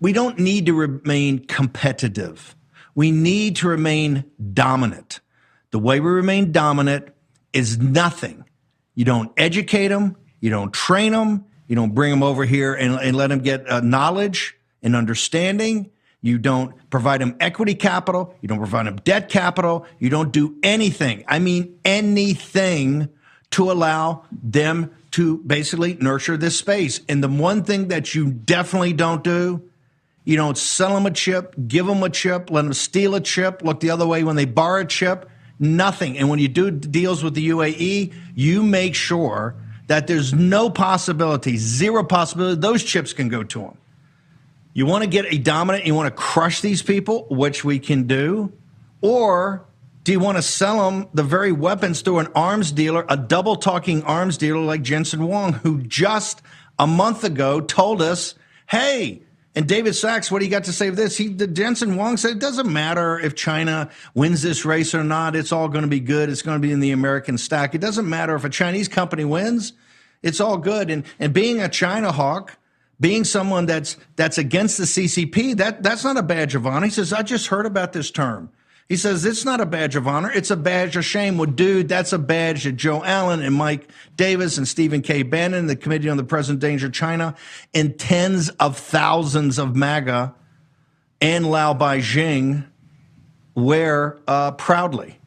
we don't need to remain competitive. We need to remain dominant. The way we remain dominant is nothing. You don't educate them. You don't train them. You don't bring them over here and let them get knowledge and understanding. You don't provide them equity capital. You don't provide them debt capital. You don't do anything. I mean, anything to allow them to basically nurture this space. And the one thing that you definitely don't do, you don't sell them a chip, give them a chip, let them steal a chip, look the other way when they borrow a chip, nothing. And when you do deals with the UAE, you make sure that there's no possibility, zero possibility, those chips can go to them. You want to get a dominant, you want to crush these people, which we can do, or do you want to sell them the very weapons through an arms dealer, a double-talking arms dealer like Jensen Huang, who just a month ago told us, hey, and David Sachs, what do you got to say of this? Jensen Huang said, it doesn't matter if China wins this race or not. It's all going to be good. It's going to be in the American stack. It doesn't matter if a Chinese company wins. It's all good. And being a China hawk, being someone that's against the CCP, that's not a badge of honor. He says, I just heard about this term. He says, it's not a badge of honor. It's a badge of shame. Well, dude, that's a badge that Joe Allen and Mike Davis and Stephen K. Bannon, the Committee on the Present Danger of China, and tens of thousands of MAGA and Lao Beijing wear proudly.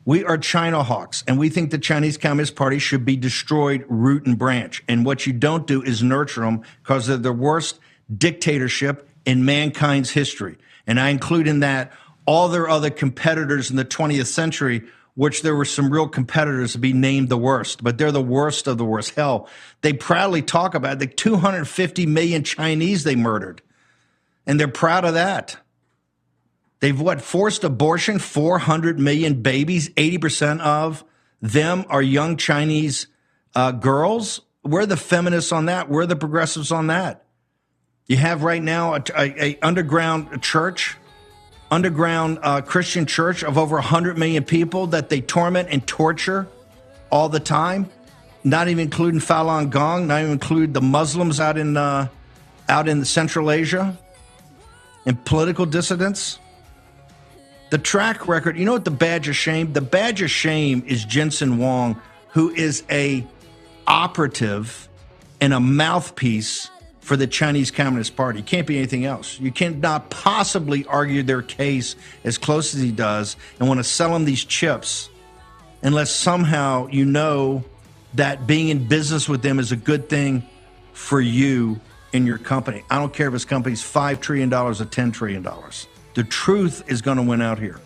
We are China hawks, and we think the Chinese Communist Party should be destroyed root and branch. And what you don't do is nurture them, because they're the worst dictatorship in mankind's history. And I include in that all their other competitors in the 20th century, which there were some real competitors to be named the worst, but they're the worst of the worst. Hell, they proudly talk about the 250 million Chinese they murdered, and they're proud of that. They've, forced abortion, 400 million babies, 80% of them are young Chinese girls. We're the feminists on that. We're the progressives on that. You have right now a underground church, underground Christian church of over 100 million people that they torment and torture all the time, not even including Falun Gong, not even include the Muslims out in Central Asia and political dissidents. The track record, you know what the badge of shame? The badge of shame is Jensen Huang, who is a operative and a mouthpiece for the Chinese Communist Party. Can't be anything else. You cannot possibly argue their case as close as he does and want to sell them these chips unless somehow you know that being in business with them is a good thing for you and your company. I don't care if his company's $5 trillion or $10 trillion. The truth is going to win out here.